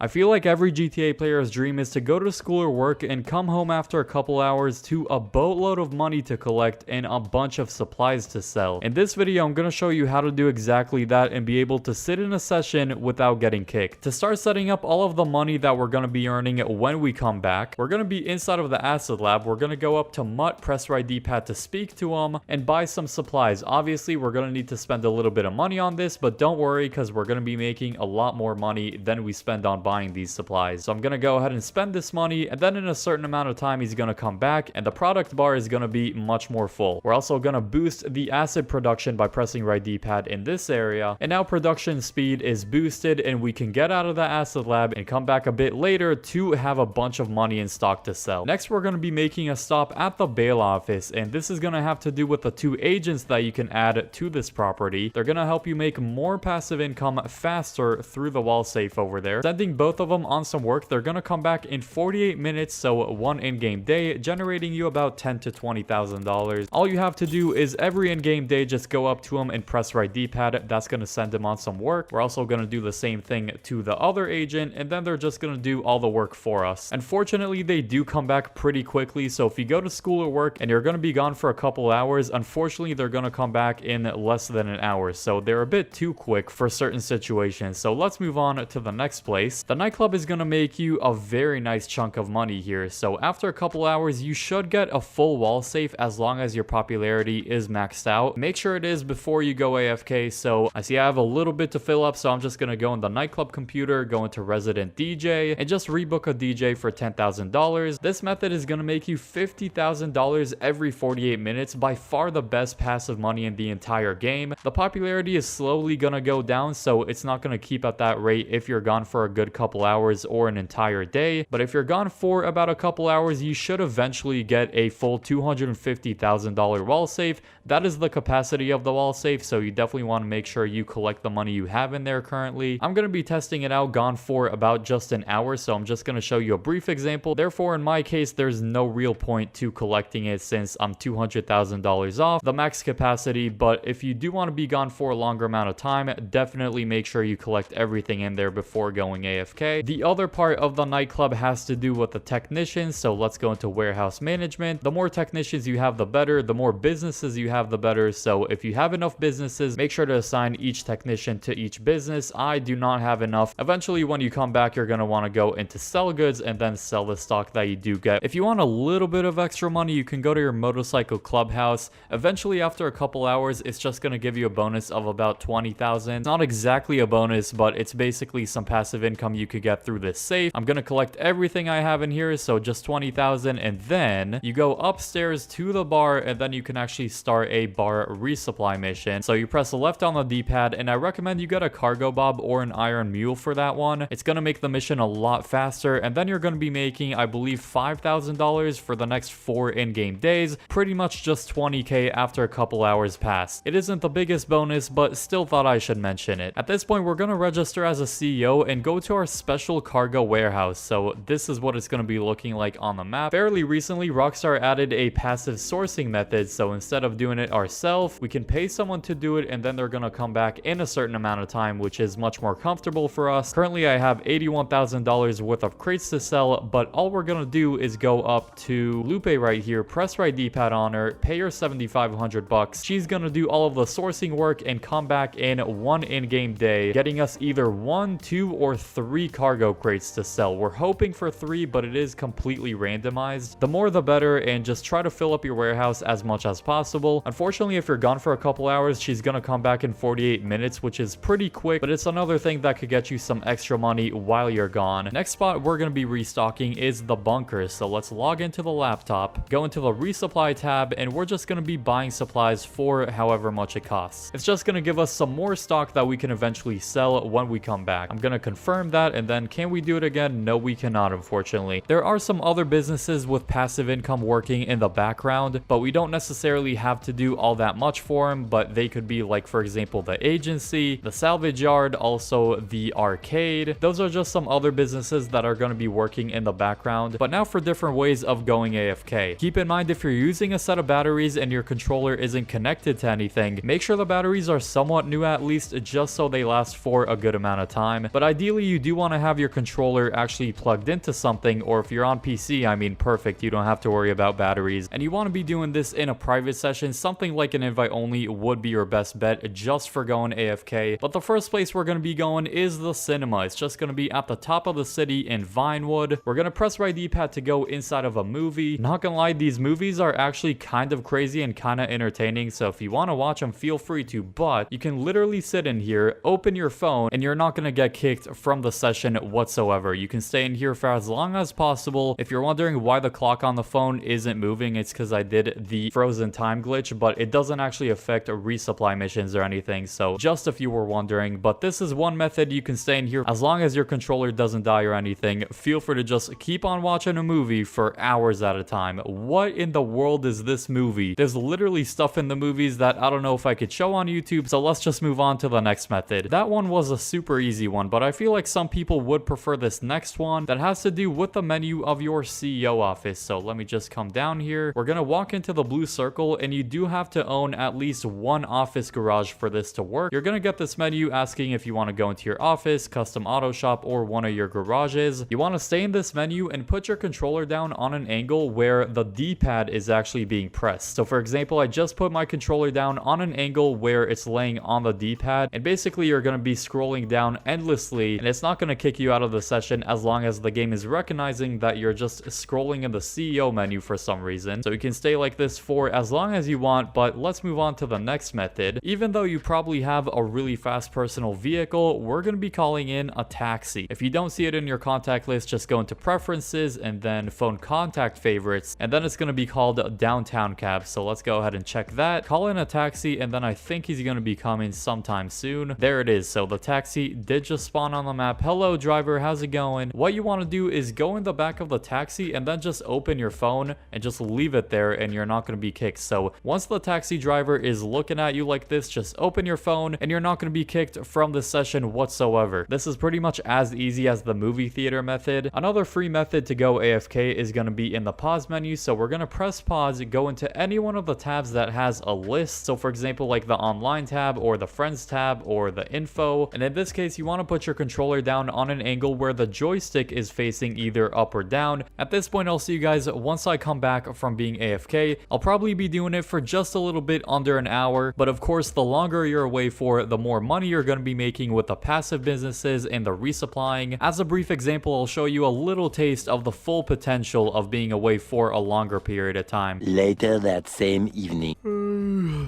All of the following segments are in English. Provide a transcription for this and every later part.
I feel like every GTA player's dream is to go to school or work and come home after a couple hours to a boatload of money to collect and a bunch of supplies to sell. In this video, I'm going to show you how to do exactly that and be able to sit in a session without getting kicked. To start setting up all of the money that we're going to be earning when we come back, we're going to be inside of the acid lab. We're going to go up to Mutt, press right D-pad to speak to him, and buy some supplies. Obviously, we're going to need to spend a little bit of money on this, but don't worry because we're going to be making a lot more money than we spend on buying these supplies. So I'm going to go ahead and spend this money, and then in a certain amount of time, he's going to come back, and the product bar is going to be much more full. We're also going to boost the acid production by pressing right D-pad in this area, and now production speed is boosted, and we can get out of the acid lab and come back a bit later to have a bunch of money in stock to sell. Next, we're going to be making a stop at the bail office, and this is going to have to do with the 2 agents that you can add to this property. They're going to help you make more passive income faster through the wall safe over there. Sending both of them on some work, they're going to come back in 48 minutes, so 1 in-game day, generating you about $10,000 to $20,000. All you have to do is every in-game day just go up to them and press right D-pad. That's going to send them on some work. We're also going to do the same thing to the other agent, and then they're just going to do all the work for us. Unfortunately, they do come back pretty quickly, so if you go to school or work and you're going to be gone for a couple hours, unfortunately, they're going to come back in less than an hour, so they're a bit too quick for certain situations. So let's move on to the next place. The nightclub is going to make you a very nice chunk of money here, so after a couple hours, you should get a full wall safe as long as your popularity is maxed out. Make sure it is before you go AFK. So I see I have a little bit to fill up, so I'm just going to go in the nightclub computer, go into resident DJ, and just rebook a DJ for $10,000. This method is going to make you $50,000 every 48 minutes, by far the best passive money in the entire game. The popularity is slowly going to go down, so it's not going to keep at that rate if you're gone for a good couple hours or an entire day, but if you're gone for about a couple hours, you should eventually get a full $250,000 wall safe. That is the capacity of the wall safe, so you definitely want to make sure you collect the money you have in there currently. I'm going to be testing it out, gone for about just an hour, so I'm just going to show you a brief example. Therefore, in my case, there's no real point to collecting it since I'm $200,000 off the max capacity, but if you do want to be gone for a longer amount of time, definitely make sure you collect everything in there before going AFK. The other part of the nightclub has to do with the technicians, so let's go into warehouse management. The more technicians you have, the better. The more businesses you have, the better. So if you have enough businesses, make sure to assign each technician to each business. I do not have enough. Eventually, when you come back, you're going to want to go into sell goods and then sell the stock that you do get. If you want a little bit of extra money, you can go to your motorcycle clubhouse. Eventually, after a couple hours, it's just going to give you a bonus of about $20,000. Not exactly a bonus, but it's basically some passive income you could get through this safe. I'm going to collect everything I have in here, so just $20,000, and then you go upstairs to the bar, and then you can actually start a bar resupply mission. So you press left on the D-pad, and I recommend you get a cargo bob or an iron mule for that one. It's going to make the mission a lot faster, and then you're going to be making, I believe, $5,000 for the next 4 in-game days. Pretty much just $20K after a couple hours pass. It isn't the biggest bonus, but still thought I should mention it. At this point, we're going to register as a CEO and go to our special cargo warehouse. So this is what it's going to be looking like on the map. Fairly recently, Rockstar added a passive sourcing method, so instead of doing it ourselves, we can pay someone to do it, and then they're going to come back in a certain amount of time, which is much more comfortable for us. Currently, I have $81,000 worth of crates to sell, but all we're going to do is go up to Lupe right here, press right D-pad on her, pay her $7,500. She's going to do all of the sourcing work and come back in 1 in-game day, getting us either 1, 2, or 3 cargo crates to sell. We're hoping for 3, but it is completely randomized. The more the better, and just try to fill up your warehouse as much as possible. Unfortunately, if you're gone for a couple hours, she's going to come back in 48 minutes, which is pretty quick, but it's another thing that could get you some extra money while you're gone. Next spot we're going to be restocking is the bunker. So let's log into the laptop, go into the resupply tab, and we're just going to be buying supplies for however much it costs. It's just going to give us some more stock that we can eventually sell when we come back. I'm going to confirm that, and then can we do it again? No, we cannot, unfortunately. There are some other businesses with passive income working in the background, but we don't necessarily have to do all that much for them, but they could be like, for example, the agency, the salvage yard, also the arcade. Those are just some other businesses that are going to be working in the background. But now for different ways of going AFK. Keep in mind, if you're using a set of batteries and your controller isn't connected to anything, make sure the batteries are somewhat new at least, just so they last for a good amount of time. But ideally, you do do want to have your controller actually plugged into something, or if you're on PC, I mean, perfect, you don't have to worry about batteries, and you want to be doing this in a private session, something like an invite only would be your best bet just for going AFK. But the first place we're going to be going is the cinema. It's just going to be at the top of the city in Vinewood. We're going to press right D-pad to go inside of a movie. Not gonna lie, these movies are actually kind of crazy and kind of entertaining, so if you want to watch them, feel free to, but you can literally sit in here, open your phone, and you're not going to get kicked from the session whatsoever. You can stay in here for as long as possible. If you're wondering why the clock on the phone isn't moving, it's because I did the frozen time glitch, but it doesn't actually affect resupply missions or anything, so just if you were wondering. But this is one method you can stay in here as long as your controller doesn't die or anything. Feel free to just keep on watching a movie for hours at a time. What in the world is this movie? There's literally stuff in the movies that I don't know if I could show on YouTube, so let's just move on to the next method. That one was a super easy one, but I feel like some people would prefer this next one that has to do with the menu of your CEO office. So let me just come down here. We're gonna walk into the blue circle, and you do have to own at least one office garage for this to work. You're gonna get this menu asking if you want to go into your office, custom auto shop, or one of your garages. You want to stay in this menu and put your controller down on an angle where the D-pad is actually being pressed. So for example, I just put my controller down on an angle where it's laying on the D-pad, and basically you're going to be scrolling down endlessly, and it's not going to kick you out of the session as long as the game is recognizing that you're just scrolling in the CEO menu for some reason. So you can stay like this for as long as you want, but let's move on to the next method. Even though you probably have a really fast personal vehicle, we're going to be calling in a taxi. If you don't see it in your contact list, just go into preferences and then phone contact favorites, and then it's going to be called downtown cab. So let's go ahead and check that, call in a taxi, and then I think he's going to be coming sometime soon. There it is. So the taxi did just spawn on the map. Hello driver, how's it going? What you want to do is go in the back of the taxi and then just open your phone and just leave it there, and you're not going to be kicked. So once the taxi driver is looking at you like this, just open your phone and you're not going to be kicked from the session whatsoever. This is pretty much as easy as the movie theater method. Another free method to go AFK is going to be in the pause menu. So we're going to press pause, go into any one of the tabs that has a list. So for example, like the online tab or the friends tab or the info. And in this case, you want to put your controller down on an angle where the joystick is facing either up or down. At this point, I'll see you guys once I come back from being AFK. I'll probably be doing it for just a little bit under an hour, but of course, the longer you're away for, the more money you're going to be making with the passive businesses and the resupplying. As a brief example, I'll show you a little taste of the full potential of being away for a longer period of time. Later that same evening.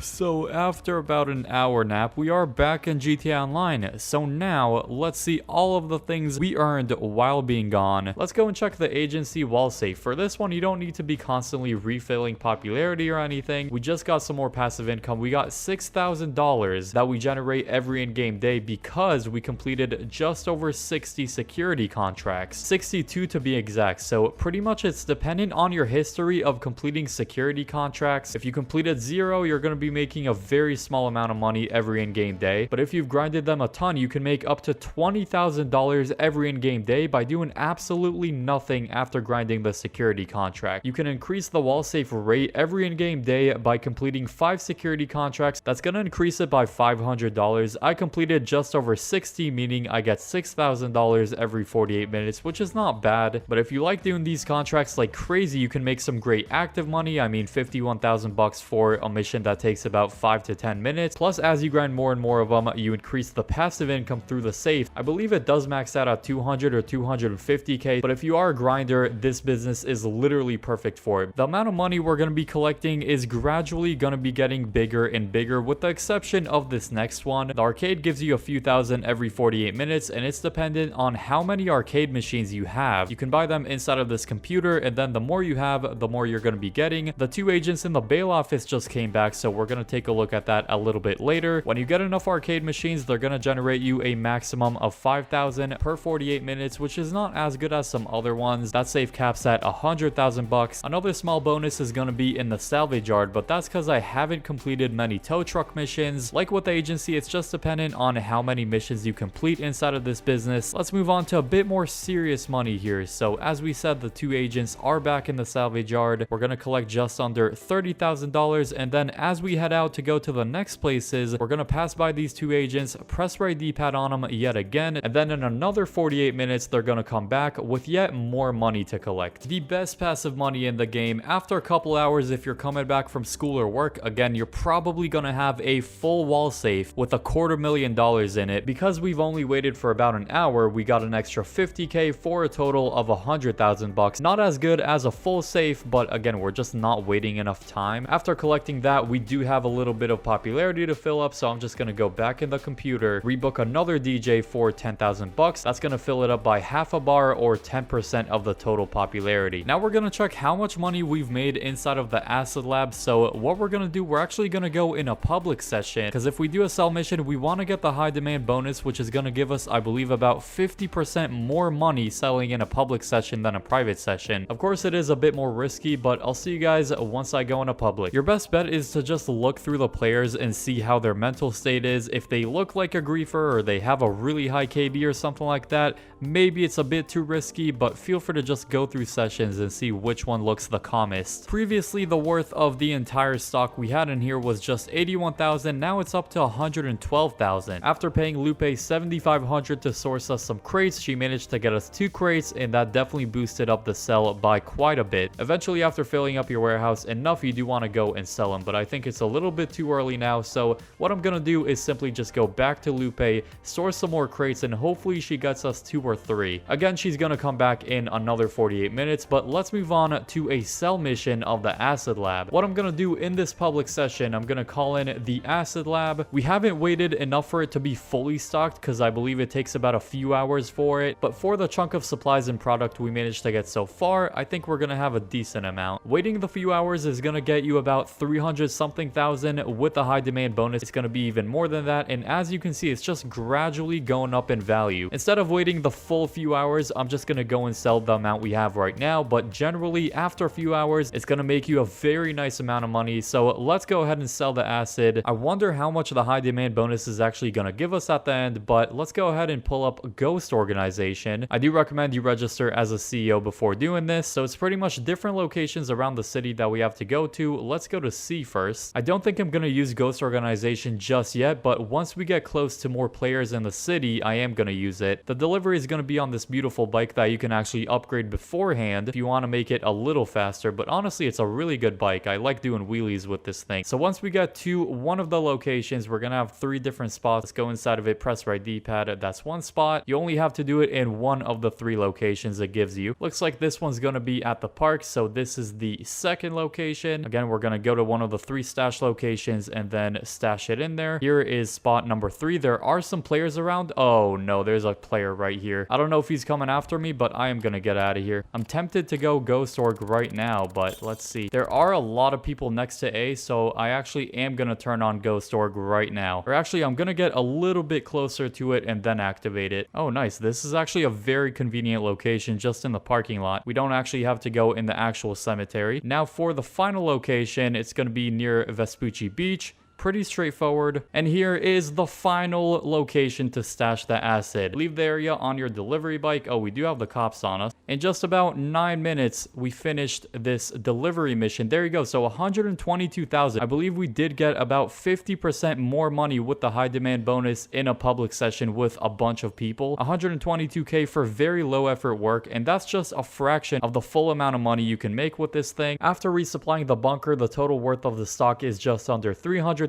So after about an hour nap, we are back in GTA Online. So now, let's see all of the things we earned while being gone. Let's go and check the agency wall safe. For this one, you don't need to be constantly refilling popularity or anything. We just got some more passive income. We got $6,000 that we generate every in-game day because we completed just over 60 security contracts. 62 to be exact. So pretty much it's dependent on your history of completing security contracts. If you completed 0, you're going to be making a very small amount of money every in-game day. But if you've grinded them a ton, you can make up to $20,000 every in-game day by doing absolutely nothing after grinding the security contract. You can increase the wall safe rate every in-game day by completing 5 security contracts. That's going to increase it by $500. I completed just over 60, meaning I get $6,000 every 48 minutes, which is not bad. But if you like doing these contracts like crazy, you can make some great active money. I mean, 51,000 bucks for a mission that takes about 5 to 10 minutes. Plus, as you grind more and more of them, you increase the passive income through the safe. I believe it does max out at 200 or 250k, but if you are a grinder, this business is literally perfect for it. The amount of money we're going to be collecting is gradually going to be getting bigger and bigger, with the exception of this next one. The arcade gives you a few thousand every 48 minutes, and it's dependent on how many arcade machines you have. You can buy them inside of this computer, and then the more you have, the more you're going to be getting. The 2 agents in the bail office just came back, so we're going to take a look at that a little bit later. When you get enough arcade machines, they're going to generate you a maximum of 5,000 per 48 minutes, which is not as good as some other ones. That safe caps at 100,000 bucks. Another small bonus is going to be in the salvage yard, but that's because I haven't completed many tow truck missions. Like with the agency, it's just dependent on how many missions you complete inside of this business. Let's move on to a bit more serious money here. So as we said, the 2 agents are back in the salvage yard. We're going to collect just under $30,000, and then as we we head out to go to the next places, we're gonna pass by these two agents, press right D-pad on them yet again, and then in another 48 minutes, they're gonna come back with yet more money to collect. The best passive money in the game. After a couple hours, if you're coming back from school or work, again, you're probably gonna have a full wall safe with $250,000 in it. Because we've only waited for about an hour, we got an extra 50k for a total of 100,000 bucks. Not as good as a full safe, but again, we're just not waiting enough time. After collecting that, we do have a little bit of popularity to fill up, so I'm just gonna go back in the computer, rebook another DJ for 10,000 bucks. That's gonna fill it up by half a bar or 10% of the total popularity. Now we're gonna check how much money we've made inside of the acid lab. So what we're gonna do, we're actually gonna go in a public session, because if we do a sell mission, we want to get the high demand bonus, which is gonna give us, I believe, about 50% more money selling in a public session than a private session. Of course, it is a bit more risky, but I'll see you guys once I go in a public. Your best bet is to just look through the players and see how their mental state is. If they look like a griefer or they have a really high KD or something like that, maybe it's a bit too risky, but feel free to just go through sessions and see which one looks the calmest. Previously, the worth of the entire stock we had in here was just 81,000. Now it's up to 112,000. After paying Lupe 7,500 to source us some crates, she managed to get us 2 crates, and that definitely boosted up the sell by quite a bit. Eventually, after filling up your warehouse enough, you do want to go and sell them, but I think it's a little bit too early now. So what I'm gonna do is simply just go back to Lupe, source some more crates, and hopefully she gets us 2 or 3. Again, she's gonna come back in another 48 minutes, but let's move on to a sell mission of the acid lab. What I'm gonna do in this public session, I'm gonna call in the acid lab. We haven't waited enough for it to be fully stocked, because I believe it takes about a few hours for it, but for the chunk of supplies and product we managed to get so far, I think we're gonna have a decent amount. Waiting the few hours is gonna get you about 300 something thousand. With the high demand bonus, it's gonna be even more than that, and as you can see, it's just gradually going up in value. Instead of waiting the full few hours, I'm just gonna go and sell the amount we have right now, but generally after a few hours, it's gonna make you a very nice amount of money. So let's go ahead and sell the acid. I wonder how much the high demand bonus is actually gonna give us at the end, but let's go ahead and pull up Ghost Organization. I do recommend you register as a CEO before doing this, so it's pretty much different locations around the city that we have to go to. Let's go to C first. I don't think I'm gonna use Ghost Organization just yet, but once we get close to more players in the city, I am gonna use it. The delivery is gonna be on this beautiful bike that you can actually upgrade beforehand if you want to make it a little faster, but honestly, it's a really good bike. I like doing wheelies with this thing. So once we get to one of the locations, we're gonna have 3 different spots. Let's go inside of it, press right D-pad. That's one spot. You only have to do it in one of the 3 locations it gives you. Looks like this one's gonna be at the park, so this is the second location. Again, we're gonna go to one of the 3 stash locations and then stash it in there. Here is spot number 3. There are some players around. Oh no, there's a player right here. I don't know if he's coming after me, but I am gonna get out of here. I'm tempted to go Ghost Org right now, but let's see. There are a lot of people next to A, so I actually am gonna turn on Ghost Org right now. Or actually, I'm gonna get a little bit closer to it and then activate it. Oh, nice. This is actually a very convenient location just in the parking lot. We don't actually have to go in the actual cemetery. Now for the final location, it's gonna be near Vespucci Beach. Pretty straightforward. And here is the final location to stash the acid. Leave the area on your delivery bike. Oh, we do have the cops on us. In just about 9 minutes, we finished this delivery mission. There you go. So 122,000. I believe we did get about 50% more money with the high demand bonus in a public session with a bunch of people. 122k for very low effort work. And that's just a fraction of the full amount of money you can make with this thing. After resupplying the bunker, the total worth of the stock is just under 300,000.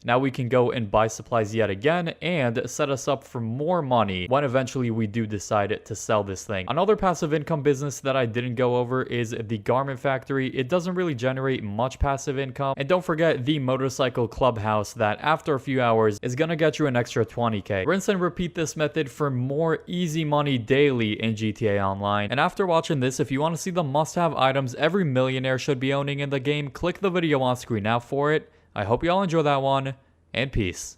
Now we can go and buy supplies yet again and set us up for more money when eventually we do decide to sell this thing. Another passive income business that I didn't go over is the garment factory. It doesn't really generate much passive income. And don't forget the motorcycle clubhouse that after a few hours is gonna get you an extra 20k. Rinse and repeat this method for more easy money daily in GTA Online. And after watching this, if you want to see the must-have items every millionaire should be owning in the game, click the video on screen now for it. I hope you all enjoy that one, and peace.